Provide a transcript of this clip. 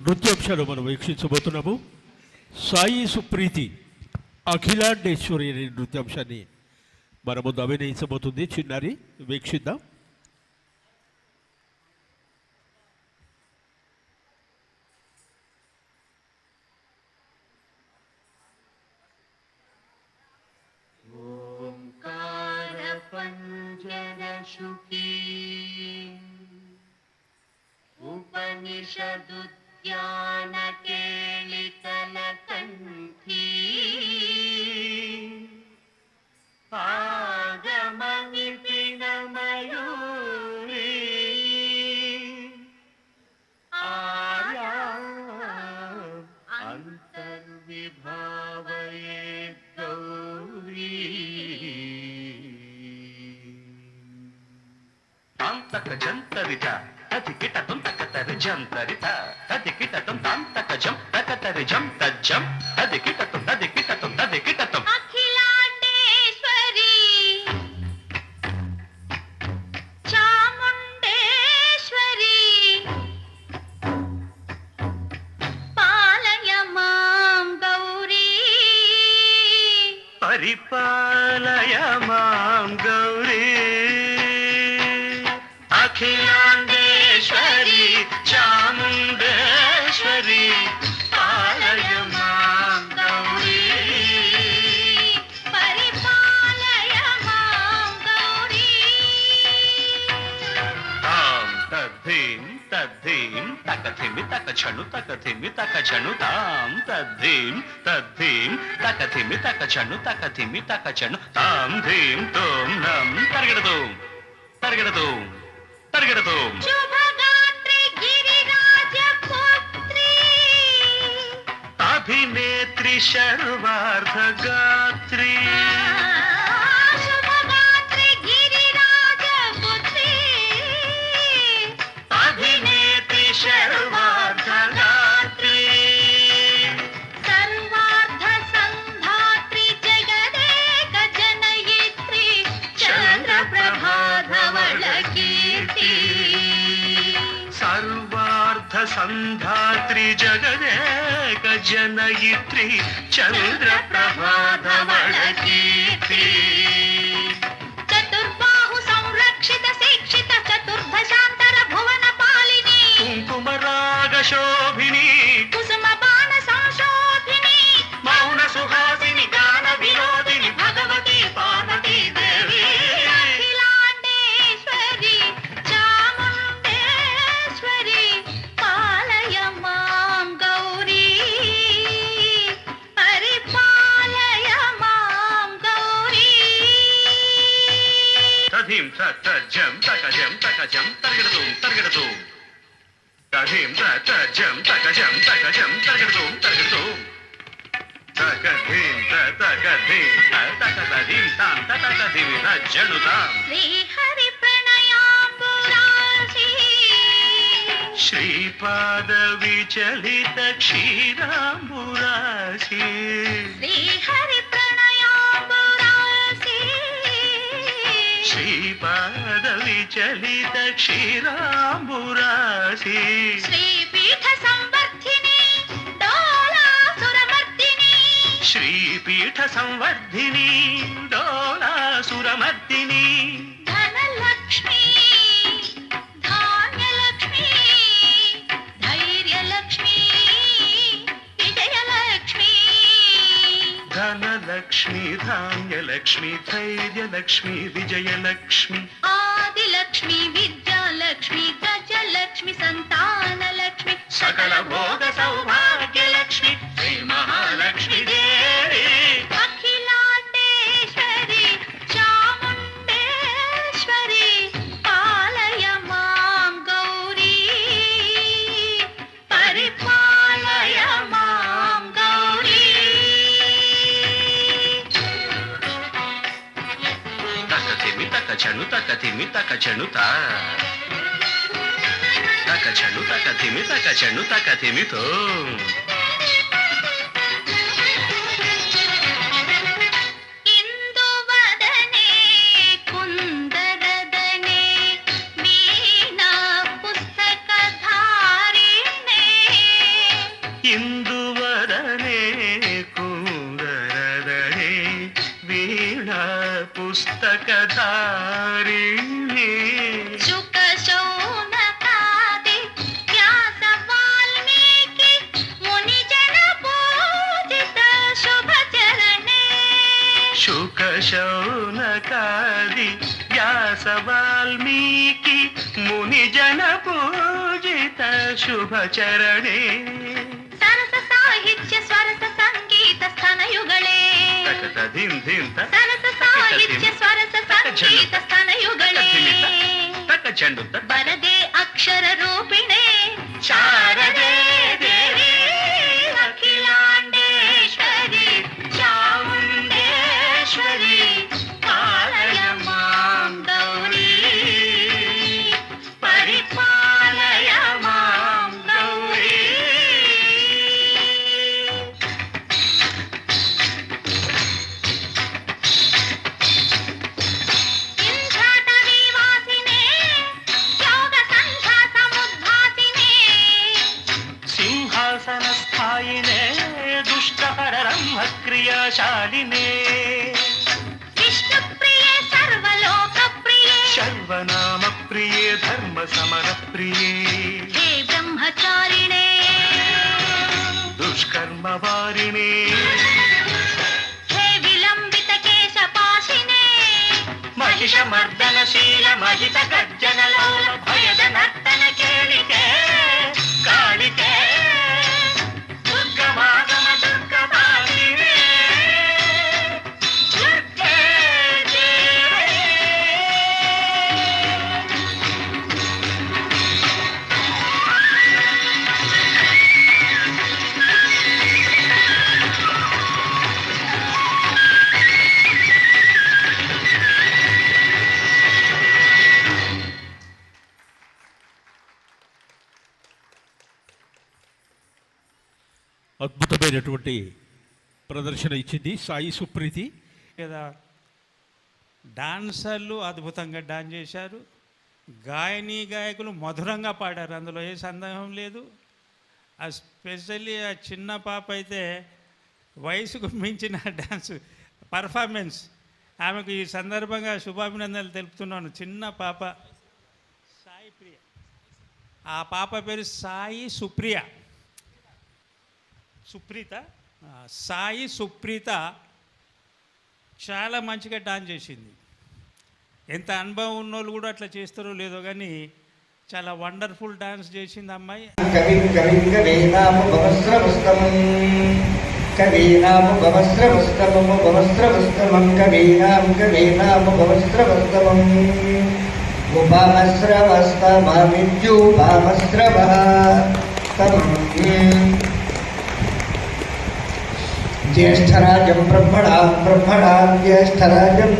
నృత్యాంశాలు మనం వీక్షించబోతున్నాము. సాయి సుప్రీతి అఖిలాండేశ్వరి అనే నృత్యాంశాన్ని మన ముందు అభినయించబోతుంది. చిన్నారి వీక్షిద్దాం. उपनिषदुद्यान केलिकल कंठी आगमनितिन मयूरी आर्या अंतर्विभावये गौरी तांतक जंतरित तदिकिटतं तकतरि जंतरित तदिकिटतं तांतकजं तकतरि जं तज्जं तदिकिटतं अखिलांडेश्वरी चामुंडेश्वरी पालय मां गौरी परिपालय मां गौरी अखिलांडेश्वरी चामुंडेश्वरी पालय मां गौरी परिपालय मां गौरी तां तद्धीं तकथिमि तकछनु तकथिमि तकछनु तां तद्धीं तकथिमि तकछनु तकथिमि तकछनु तां धीं तों नं तर्गडतों शुभगात्री गिरिराजपुत्री अभिनेत्री शर्वार्धगात्री शुभगात्री गिरिराजपुत्री अभिनेत्री शर्वार्धगात्री सर्वार्ध संधात्री जगदेक जनयित्री चंद्रप्रभाधवल कीर्ति सर्वार्थ संधात्री जगदेक जनयित्री चंद्रप्रभाधवल कीर्ति चतुर्बाहु संरक्षित शिक्षित चतुर्दशांतर भुवन पालिनी कुंकुम राग शोभिनी कुसुम बाण संशोभिनी मौन सुहासिनी गान विनोदिनी भगवती पार्वती देवी अखिलांडेश्वरी चामुंडेश्वरी पालय मां गौरी परिपालय मां गौरी तधीं तज्जं तकजं तर्गडतुं तधीं तज्जं तकजं तर्गडतुं तकधीं तकधीं तां तकधीं तज्जनुतां श्री हरि प्रणयाम्बुरासी श्रीपाद विचलित क्षीराम्बुरासी श्री हरि प्रणयाम्बुरासी श्रीपाद विचलित क्षीराम्बुरासी श्रीपीठ संवर्धिनी डोलासुरमर्दिनी श्रीपीठ संवर्धिनी डोलासुरमर्दिनी धनलक्ष्मी धान्यलक्ष्मी धैर्यलक्ष्मी विजयलक्ष्मी धनलक्ष्मी धान्यलक्ष्मी धैर्यलक्ष्मी विजयलक्ष्मी आदिलक्ष्मी विद्यालक्ष्मी गजलक्ष्मी संतानलक्ष्मी सकल भोग सौभाग्यलक्ष्मी श्री महालक्ष्मी देवी अखिलांडेश्वरी चामुंडेश्वरी पालय मां गौरी परिपालय मां गौरी तकथिमि तकछनु तकथिमि तकछनु ता तकछनु तकथिमि तो इंदुवदने कुंदरदने वीणा पुस्तकधारिणे ఇందువరనే కుందరదరే వీణా పుస్తకధారిణి శుక శౌనకాది వ్యాస వాల్మీకి ముని జన పూజిత శుభచరణే శుక శౌనకాది వ్యాస వాల్మీకి ముని జన పూజిత శుభచరణే సరస సాహిత్య స్వరస సంగీత స్థనయుಗಳೇ ధిం ధిం సరస సాహిత్య స్వరస సంగీత స్థనయుಗಳೇ తక చెండు వరదే అక్షర రూపిణే శారదే దేవి అఖిలాండేశ్వరి చాముండేశ్వరి పాలయ మాం గౌరీ పరిపాలయ మాం గౌరీ ఇంద్రాటవీవాసినే యోగ సంధ్యా సముద్భాసినే సింహాసన స్థాయినే దుష్టహర బ్రహ్మ క్రియాశాలినే విష్ణుప్రియే సర్వలోకప్రియే శర్వనామ ప్రియే ధర్మ సమర ప్రియే హే బ్రహ్మచారిణే దుష్కర్మ వారిణే హే విలంబిత కేశపాశినే మహిష మర్దనశీల మహిత గర్జన లోల భయద నర్తన కేళికే కాళికే దుర్గమాగమ దుర్గపాలినే దుర్గే దేవే. అద్భుతమైనటువంటి ప్రదర్శన ఇచ్చింది సాయి సుప్రీతి. కదా డాన్సర్లు అద్భుతంగా డాన్స్ చేశారు, గాయని గాయకులు మధురంగా పాడారు, అందులో ఏ సందేహం లేదు. ఎస్పెషల్లీ ఆ చిన్న పాప అయితే వయసుకు మించిన డాన్స్ పర్ఫార్మెన్స్, ఆమెకు ఈ సందర్భంగా శుభాభినందనలు తెలుపుతున్నాను. చిన్న పాప సాయి ప్రియ, ఆ పాప పేరు సాయి సుప్రియ, సుప్రీత, సాయి సుప్రీత చాలా మంచిగా డాన్స్ చేసింది. ఎంత అనుభవం ఉన్నోళ్ళు కూడా అట్లా చేస్తారో లేదో కానీ చాలా వండర్ఫుల్ డాన్స్ చేసింది అమ్మాయి. ज्येष्ठराजं ब्रह्मणां ज्येष्ठराजं